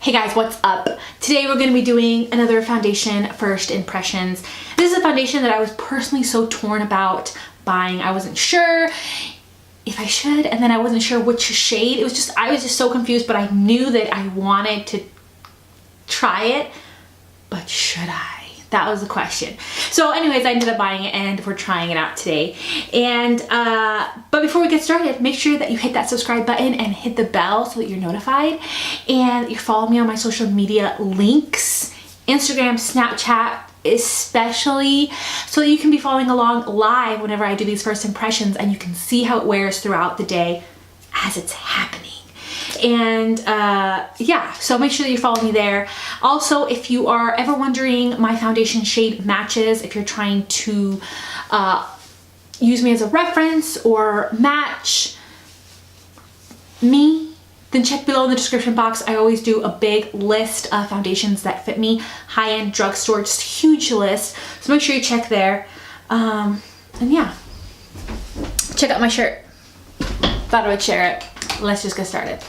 Hey guys, what's up? Today we're going to be doing another foundation first impressions. This is a foundation that I was personally so torn about buying. I wasn't sure if I should, and then I wasn't sure which shade. I was just so confused, but I knew that I wanted to try it, but should I? That was the question. So anyways, I ended up buying it and we're trying it out today. And but before we get started, make sure that you hit that subscribe button and hit the bell so that you're notified. And you follow me on my social media links, Instagram, Snapchat, especially, so that you can be following along live whenever I do these first impressions and you can see how it wears throughout the day as it's happening. And yeah, so make sure that you follow me there. Also, if you are ever wondering my foundation shade matches, if you're trying to use me as a reference or match me, then check below in the description box. I always do a big list of foundations that fit me, high-end drugstore, just huge list. So make sure you check there. And yeah, check out my shirt. Thought I would share it. Let's just get started.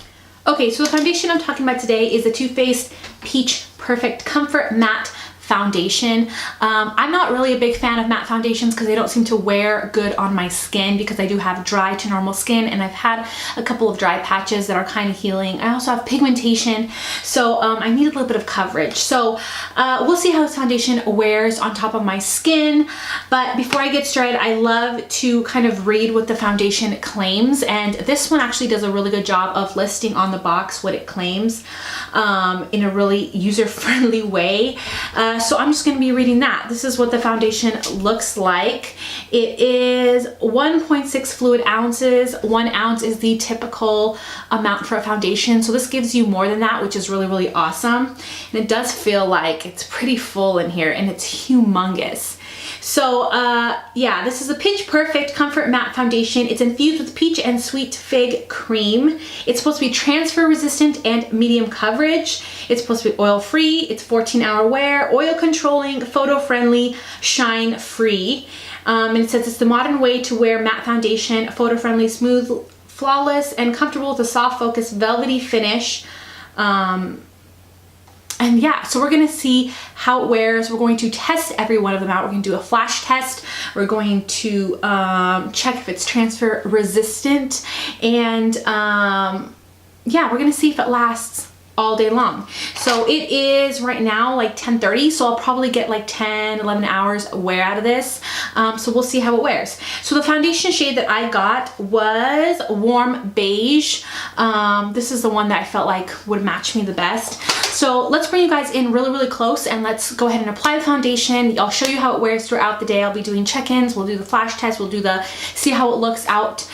Okay, so the foundation I'm talking about today is the Too Faced Peach Perfect Comfort Matte Foundation. I'm not really a big fan of matte foundations because they don't seem to wear good on my skin because I do have dry to normal skin, and I've had a couple of dry patches that are kind of healing. I also have pigmentation, so I need a little bit of coverage. So we'll see how this foundation wears on top of my skin. But before I get started, I love to kind of read what the foundation claims, and this one actually does a really good job of listing on the box what it claims in a really user-friendly way. So I'm just going to be reading that. This is what the foundation looks like. It is 1.6 fluid ounces. 1 ounce is the typical amount for a foundation. So this gives you more than that, which is really, really awesome. And it does feel like it's pretty full in here and it's humongous. So yeah, this is a Peach Perfect Comfort Matte Foundation. It's infused with peach and sweet fig cream. It's supposed to be transfer resistant and medium coverage. It's supposed to be oil free. It's 14-hour wear, oil controlling, photo friendly, shine free. And it says it's the modern way to wear matte foundation, photo friendly, smooth, flawless, and comfortable with a soft focus velvety finish. And yeah, so we're gonna see how it wears. We're going to test every one of them out. We're gonna do a flash test. We're going to check if it's transfer resistant. And yeah, we're gonna see if it lasts all day long. So it is right now like 10:30, so I'll probably get like 10-11 hours wear out of this. So we'll see how it wears. So the foundation shade that I got was warm beige. This is the one that I felt like would match me the best. So let's bring you guys in really, really close and let's go ahead and apply the foundation. I'll show you how it wears throughout the day. I'll be doing check-ins, we'll do the flash test, we'll do the see how it looks out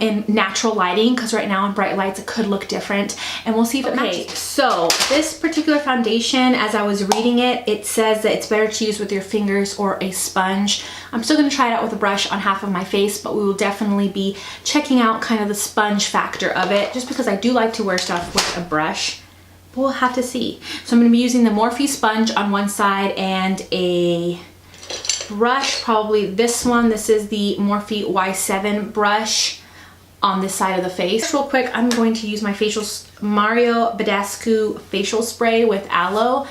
in natural lighting, because right now in bright lights it could look different, and we'll see if it matches. So this particular foundation, as I was reading it, it says that it's better to use with your fingers or a sponge. I'm still gonna try it out with a brush on half of my face, but we will definitely be checking out kind of the sponge factor of it, just because I do like to wear stuff with a brush. We'll have to see. So I'm going to be using the Morphe sponge on one side and a brush, probably this one. This is the Morphe Y7 brush on this side of the face. Real quick, I'm going to use my Mario Badescu facial spray with aloe,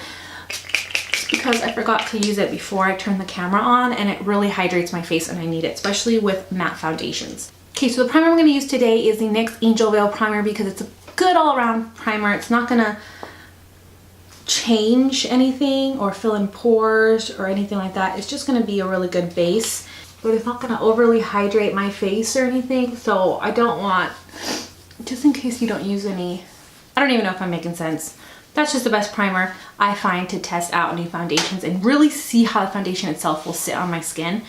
because I forgot to use it before I turned the camera on, and it really hydrates my face and I need it, especially with matte foundations. Okay, so the primer I'm going to use today is the NYX Angel Veil Primer, because it's a good all-around primer. It's not gonna change anything or fill in pores or anything like that. It's just gonna be a really good base, but it's not gonna overly hydrate my face or anything. So I don't want, just in case you don't use any, I don't even know if I'm making sense. That's just the best primer I find to test out new foundations and really see how the foundation itself will sit on my skin.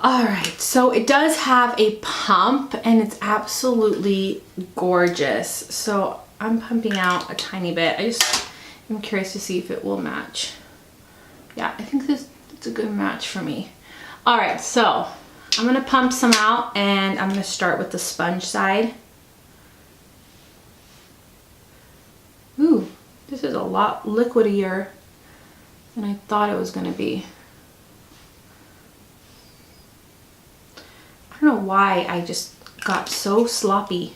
All right, so it does have a pump and it's absolutely gorgeous. So I'm pumping out a tiny bit. I'm curious to see if it will match. Yeah, I think it's a good match for me. All right, so I'm gonna pump some out and I'm gonna start with the sponge side. Ooh, this is a lot liquidier than I thought it was gonna be. I don't know why I just got so sloppy.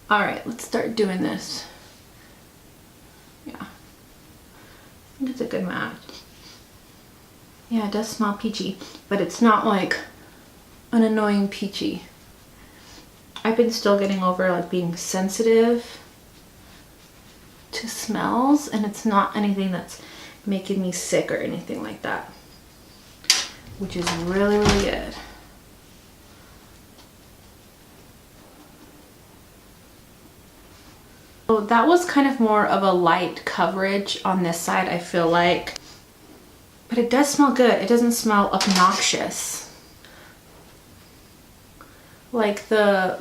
All right, let's start doing this. Yeah, I think it's a good match. Yeah, it does smell peachy, but it's not like an annoying peachy. I've been still getting over like being sensitive to smells, and it's not anything that's making me sick or anything like that, which is really, really good. So that was kind of more of a light coverage on this side, I feel like. But it does smell good. It doesn't smell obnoxious. Like the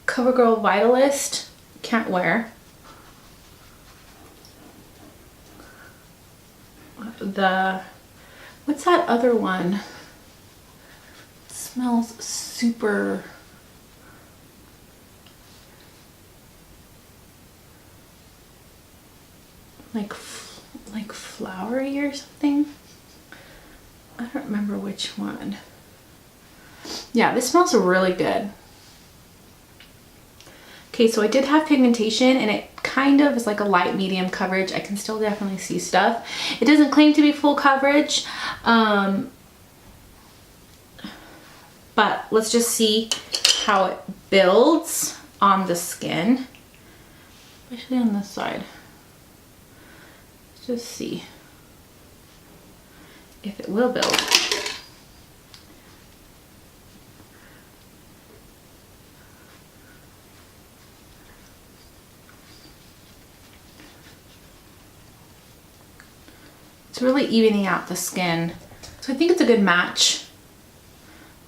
CoverGirl Vitalist, can't wear. What's that other one? It smells super... like flowery or something. I don't remember which one. Yeah, this smells really good. Okay, so I did have pigmentation, and it kind of is like a light medium coverage. I can still definitely see stuff. It doesn't claim to be full coverage, but let's just see how it builds on the skin, especially on this side. Let's just see if it will build. It's really evening out the skin. So I think it's a good match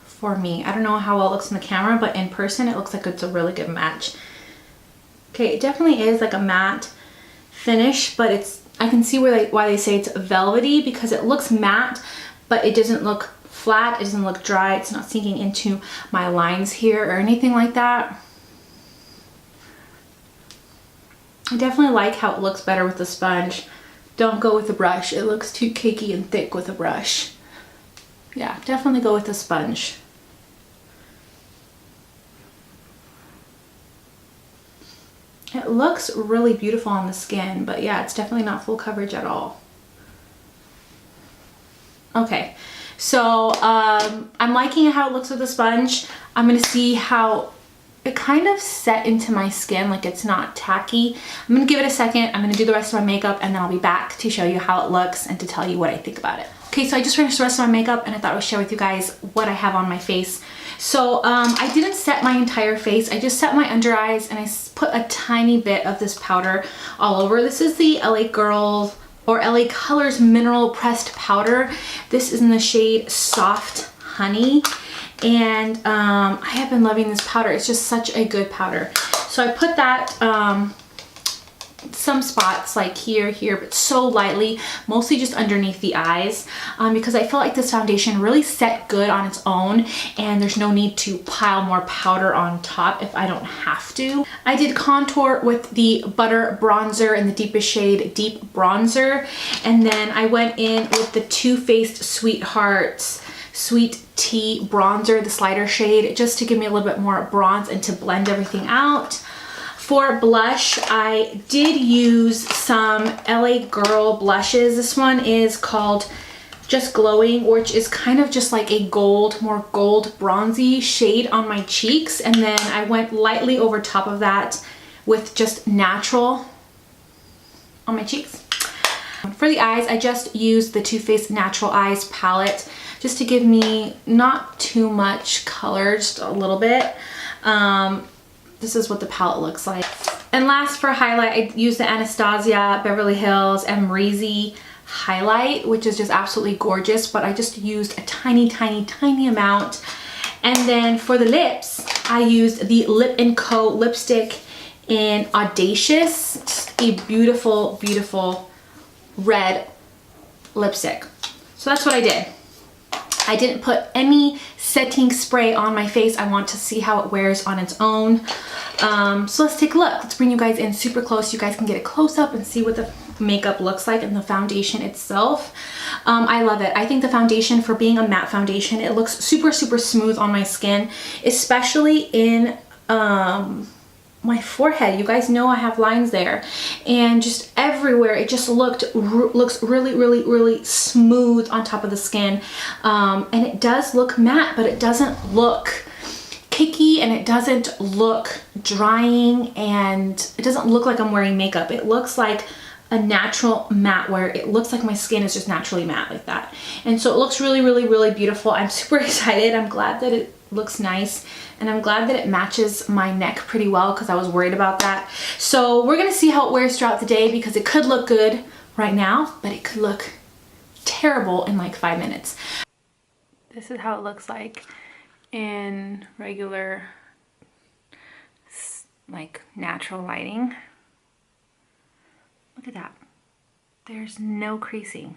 for me. I don't know how well it looks in the camera, but in person it looks like it's a really good match. Okay, it definitely is like a matte finish, but it's, I can see why they say it's velvety, because it looks matte, but it doesn't look flat, it doesn't look dry, it's not sinking into my lines here or anything like that. I definitely like how it looks better with the sponge. Don't go with the brush. It looks too cakey and thick with a brush. Yeah, definitely go with the sponge. It looks really beautiful on the skin, but yeah, it's definitely not full coverage at all. Okay, so I'm liking how it looks with the sponge. I'm gonna see how it kind of set into my skin, like it's not tacky. I'm gonna give it a second. I'm gonna do the rest of my makeup, and then I'll be back to show you how it looks and to tell you what I think about it. Okay, so I just finished the rest of my makeup, and I thought I would share with you guys what I have on my face. So I didn't set my entire face. I just set my under eyes, and I put a tiny bit of this powder all over. This is the LA Girl or LA Colors Mineral Pressed Powder. This is in the shade Soft Honey. And I have been loving this powder. It's just such a good powder. So I put that some spots like here, but so lightly, mostly just underneath the eyes, because I feel like this foundation really set good on its own, and there's no need to pile more powder on top if I don't have to. I did contour with the Butter Bronzer in the deepest shade Deep Bronzer, and then I went in with the Too Faced Sweethearts Sweet Tea Bronzer, the slider shade, just to give me a little bit more bronze and to blend everything out. For blush, I did use some LA Girl blushes. This one is called Just Glowing, which is kind of just like a gold, more gold bronzy shade on my cheeks. And then I went lightly over top of that with just natural on my cheeks. For the eyes, I just used the Too Faced Natural Eyes palette just to give me not too much color, just a little bit. This is what the palette looks like. And last, for highlight, I used the Anastasia Beverly Hills Amrezy highlight, which is just absolutely gorgeous, but I just used a tiny, tiny, tiny amount. And then for the lips, I used the Lip & Co. lipstick in Audacious. Just a beautiful, beautiful red lipstick. So that's what I did. I didn't put any setting spray on my face. I want to see how it wears on its own. So let's take a look. Let's bring you guys in super close. You guys can get a close up and see what the makeup looks like and the foundation itself. I love it. I think the foundation, for being a matte foundation, it looks super, super smooth on my skin, especially in my forehead. You guys know I have lines there, and just everywhere it just looks really smooth on top of the skin, and it does look matte, but it doesn't look cakey, and it doesn't look drying, and it doesn't look like I'm wearing makeup. It looks like a natural matte, where it looks like my skin is just naturally matte like that. And so it looks really beautiful. I'm super excited. I'm glad that it looks nice, and I'm glad that it matches my neck pretty well, because I was worried about that. So we're gonna see how it wears throughout the day, because it could look good right now, but it could look terrible in like 5 minutes. This is how it looks like in regular, like, natural lighting. Look at that. There's no creasing.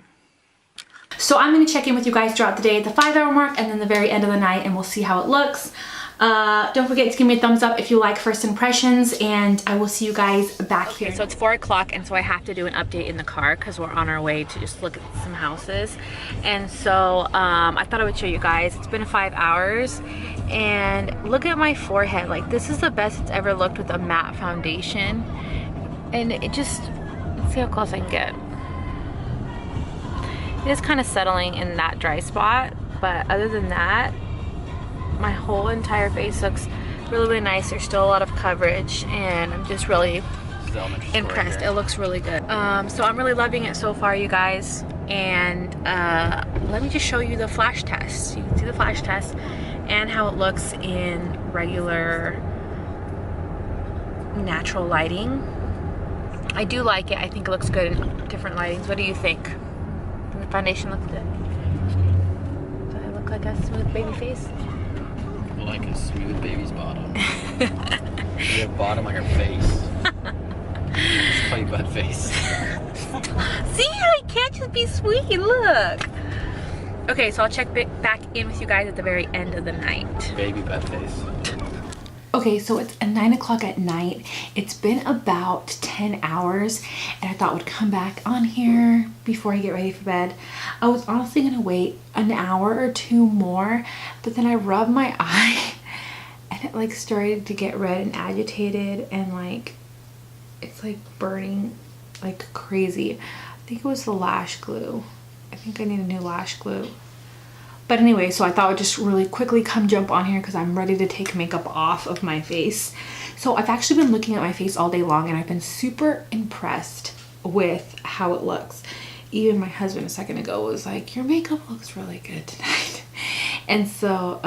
So I'm going to check in with you guys throughout the day at the 5-hour mark, and then the very end of the night, and we'll see how it looks. Don't forget to give me a thumbs up if you like first impressions, and I will see you guys back here. So it's 4 o'clock, and so I have to do an update in the car because we're on our way to just look at some houses. And so I thought I would show you guys. It's been 5 hours, and look at my forehead. Like, this is the best it's ever looked with a matte foundation. And it just, let's see how close I can get. It is kind of settling in that dry spot, but other than that, my whole entire face looks really nice. There's still a lot of coverage, and I'm just really impressed. It looks really good. So I'm really loving it so far, you guys. And let me just show you the flash test. You can see the flash test and how it looks in regular natural lighting. I do like it. I think it looks good in different lightings. What do you think? The foundation looks good. Do I look like a smooth baby face? Like a smooth baby's bottom. Your bottom like her face. Just call you butt face. See, I can't just be sweet. Look. Okay, so I'll check back in with you guys at the very end of the night. Baby butt face. Okay, so it's 9 o'clock at night. It's been about 10 hours, and I thought I would come back on here before I get ready for bed. I was honestly gonna wait an hour or two more, but then I rubbed my eye and it like started to get red and agitated, and like it's like burning like crazy. I think it was the lash glue. I think I need a new lash glue. But anyway, so I thought I would just really quickly jump on here because I'm ready to take makeup off of my face. So I've actually been looking at my face all day long, and I've been super impressed with how it looks. Even my husband a second ago was like, your makeup looks really good tonight. And so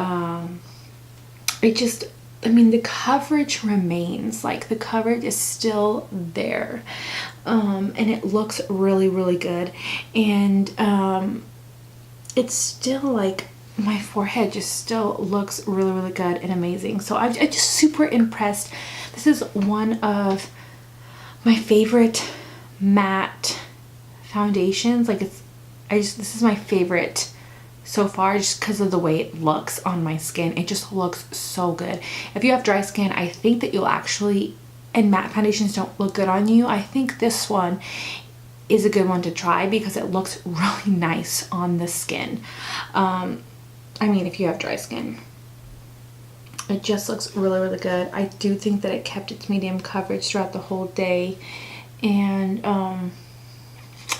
it just, I mean, the coverage remains. Like, the coverage is still there. And it looks really good. And it's still like, my forehead just still looks really good and amazing. So I'm just super impressed. This is one of my favorite matte foundations. Like, this is my favorite so far, just because of the way it looks on my skin. It just looks so good. If you have dry skin, I think that you'll actually, and matte foundations don't look good on you, I think this one is a good one to try because it looks really nice on the skin. I mean, if you have dry skin, it just looks really good. I do think that it kept its medium coverage throughout the whole day, and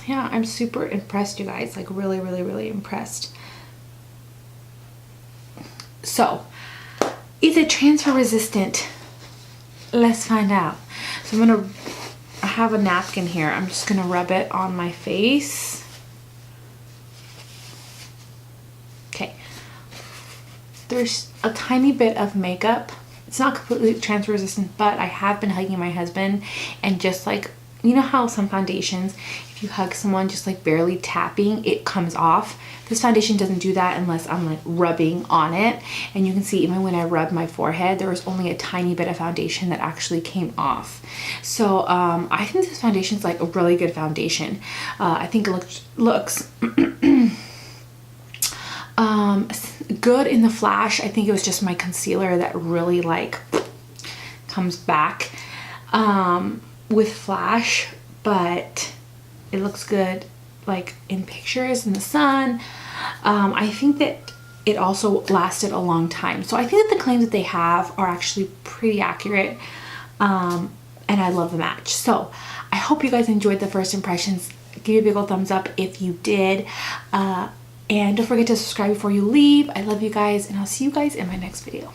yeah, I'm super impressed, you guys. Like, really impressed. So, is it transfer resistant? Let's find out. So I'm gonna, I have a napkin here. I'm just gonna rub it on my face. Okay. There's a tiny bit of makeup. It's not completely transfer resistant, but I have been hugging my husband, and just like, you know how some foundations, if you hug someone just like barely tapping, it comes off. This foundation doesn't do that unless I'm like rubbing on it. And you can see even when I rubbed my forehead, there was only a tiny bit of foundation that actually came off. So I think this foundation is like a really good foundation. I think it looks good in the flash. I think it was just my concealer that really like comes back with flash, but it looks good like in pictures in the sun. I think that it also lasted a long time. So I think that the claims that they have are actually pretty accurate. and I love the match. So I hope you guys enjoyed the first impressions. Give me a big old thumbs up if you did, and don't forget to subscribe before you leave. I love you guys, and I'll see you guys in my next video.